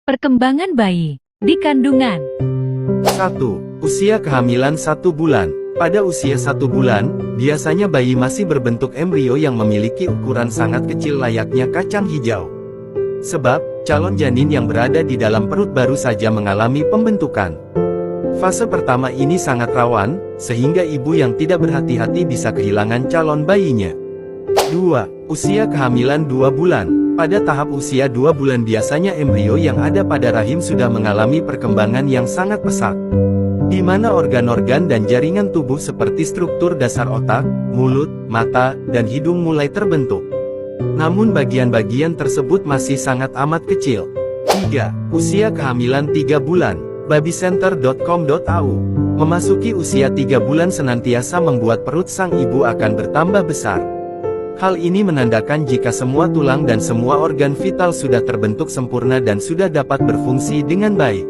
Perkembangan bayi di kandungan. 1. Usia kehamilan 1 bulan. Pada usia 1 bulan, biasanya bayi masih berbentuk embrio yang memiliki ukuran sangat kecil layaknya kacang hijau. Sebab, calon janin yang berada di dalam perut baru saja mengalami pembentukan. Fase pertama ini sangat rawan, sehingga ibu yang tidak berhati-hati bisa kehilangan calon bayinya. 2. Usia kehamilan 2 bulan. Pada tahap usia 2 bulan biasanya embrio yang ada pada rahim sudah mengalami perkembangan yang sangat pesat, di mana organ-organ dan jaringan tubuh seperti struktur dasar otak, mulut, mata, dan hidung mulai terbentuk. Namun bagian-bagian tersebut masih sangat amat kecil. 3. Usia kehamilan 3 bulan. Babycenter.com.au. Memasuki usia 3 bulan senantiasa membuat perut sang ibu akan bertambah besar. Hal ini menandakan jika semua tulang dan semua organ vital sudah terbentuk sempurna dan sudah dapat berfungsi dengan baik.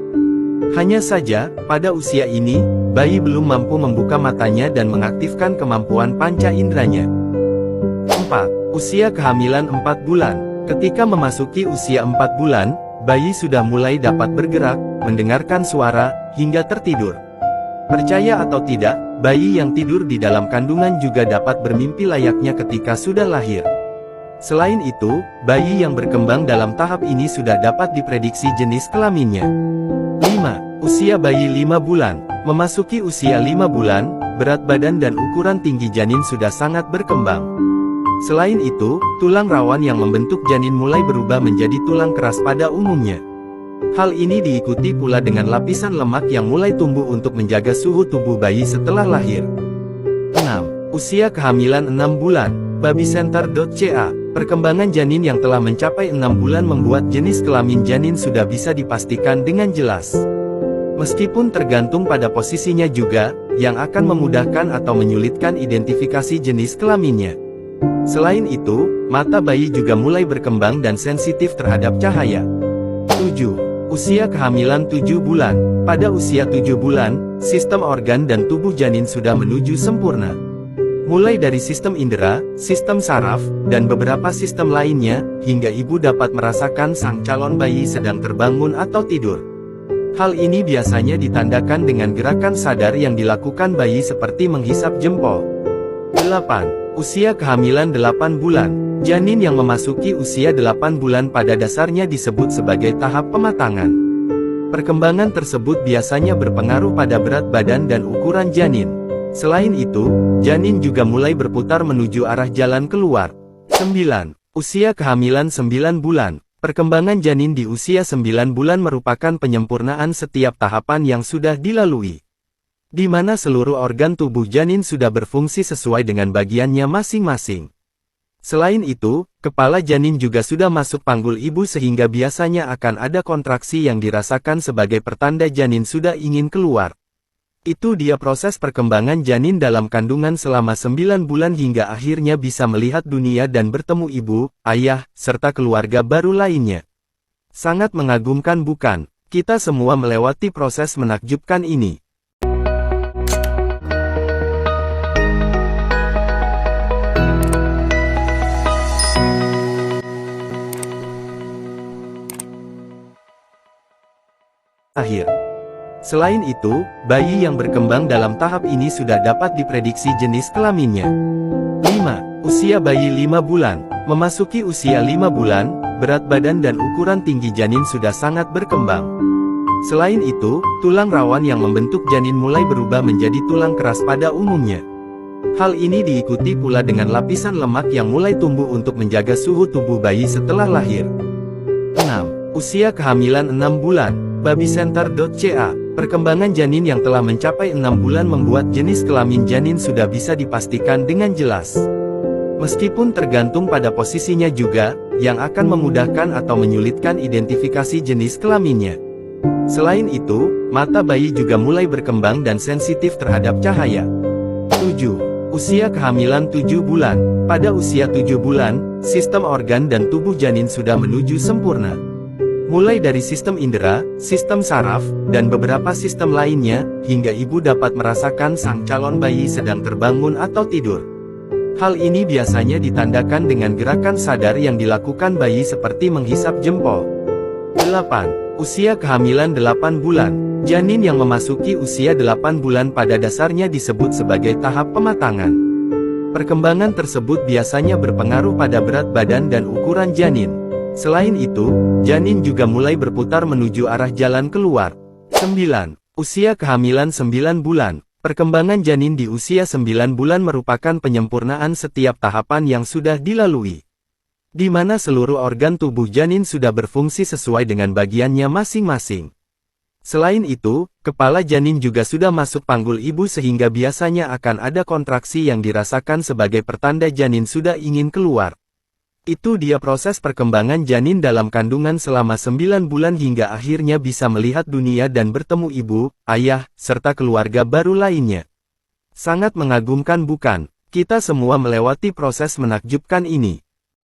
Hanya saja, pada usia ini, bayi belum mampu membuka matanya dan mengaktifkan kemampuan panca inderanya. 4. Usia kehamilan 4 bulan. Ketika memasuki usia 4 bulan, bayi sudah mulai dapat bergerak, mendengarkan suara, hingga tertidur. Percaya atau tidak, bayi yang tidur di dalam kandungan juga dapat bermimpi layaknya ketika sudah lahir. Selain itu, bayi yang berkembang dalam tahap ini sudah dapat diprediksi jenis kelaminnya. 5. Usia bayi 5 bulan. Memasuki usia 5 bulan, berat badan dan ukuran tinggi janin sudah sangat berkembang. Selain itu, tulang rawan yang membentuk janin mulai berubah menjadi tulang keras pada umumnya. Hal ini diikuti pula dengan lapisan lemak yang mulai tumbuh untuk menjaga suhu tubuh bayi setelah lahir. 6. Usia kehamilan 6 bulan. Babycenter.ca. Perkembangan janin yang telah mencapai 6 bulan membuat jenis kelamin janin sudah bisa dipastikan dengan jelas. Meskipun tergantung pada posisinya juga, yang akan memudahkan atau menyulitkan identifikasi jenis kelaminnya. Selain itu, mata bayi juga mulai berkembang dan sensitif terhadap cahaya. 7. Usia kehamilan 7 bulan. Pada usia 7 bulan, sistem organ dan tubuh janin sudah menuju sempurna. Mulai dari sistem indera, sistem saraf, dan beberapa sistem lainnya, hingga ibu dapat merasakan sang calon bayi sedang terbangun atau tidur. Hal ini biasanya ditandakan dengan gerakan sadar yang dilakukan bayi seperti menghisap jempol. 8. Usia kehamilan 8 bulan. Janin yang memasuki usia 8 bulan pada dasarnya disebut sebagai tahap pematangan. Perkembangan tersebut biasanya berpengaruh pada berat badan dan ukuran janin. Selain itu, janin juga mulai berputar menuju arah jalan keluar. 9. Usia kehamilan 9 bulan. Perkembangan janin di usia 9 bulan merupakan penyempurnaan setiap tahapan yang sudah dilalui, di mana seluruh organ tubuh janin sudah berfungsi sesuai dengan bagiannya masing-masing. Selain itu, kepala janin juga sudah masuk panggul ibu sehingga biasanya akan ada kontraksi yang dirasakan sebagai pertanda janin sudah ingin keluar. Itu dia proses perkembangan janin dalam kandungan selama 9 bulan hingga akhirnya bisa melihat dunia dan bertemu ibu, ayah, serta keluarga baru lainnya. Sangat mengagumkan bukan? Kita semua melewati proses menakjubkan ini. Akhir. Selain itu, bayi yang berkembang dalam tahap ini sudah dapat diprediksi jenis kelaminnya. 5. Usia bayi 5 bulan. Memasuki usia 5 bulan, berat badan dan ukuran tinggi janin sudah sangat berkembang. Selain itu, tulang rawan yang membentuk janin mulai berubah menjadi tulang keras pada umumnya. Hal ini diikuti pula dengan lapisan lemak yang mulai tumbuh untuk menjaga suhu tubuh bayi setelah lahir. 6. Usia kehamilan 6 bulan. Babycenter.ca. Perkembangan janin yang telah mencapai 6 bulan membuat jenis kelamin janin sudah bisa dipastikan dengan jelas. Meskipun tergantung pada posisinya juga, yang akan memudahkan atau menyulitkan identifikasi jenis kelaminnya. Selain itu, mata bayi juga mulai berkembang dan sensitif terhadap cahaya. 7. Usia kehamilan 7 bulan. Pada usia 7 bulan, sistem organ dan tubuh janin sudah menuju sempurna. Mulai dari sistem indera, sistem saraf, dan beberapa sistem lainnya, hingga ibu dapat merasakan sang calon bayi sedang terbangun atau tidur. Hal ini biasanya ditandakan dengan gerakan sadar yang dilakukan bayi seperti menghisap jempol. 8. Usia kehamilan 8 bulan. Janin yang memasuki usia 8 bulan pada dasarnya disebut sebagai tahap pematangan. Perkembangan tersebut biasanya berpengaruh pada berat badan dan ukuran janin. Selain itu, janin juga mulai berputar menuju arah jalan keluar. 9. Usia kehamilan 9 bulan. Perkembangan janin di usia 9 bulan merupakan penyempurnaan setiap tahapan yang sudah dilalui, di mana seluruh organ tubuh janin sudah berfungsi sesuai dengan bagiannya masing-masing. Selain itu, kepala janin juga sudah masuk panggul ibu sehingga biasanya akan ada kontraksi yang dirasakan sebagai pertanda janin sudah ingin keluar. Itu dia proses perkembangan janin dalam kandungan selama 9 bulan hingga akhirnya bisa melihat dunia dan bertemu ibu, ayah, serta keluarga baru lainnya. Sangat mengagumkan bukan? Kita semua melewati proses menakjubkan ini.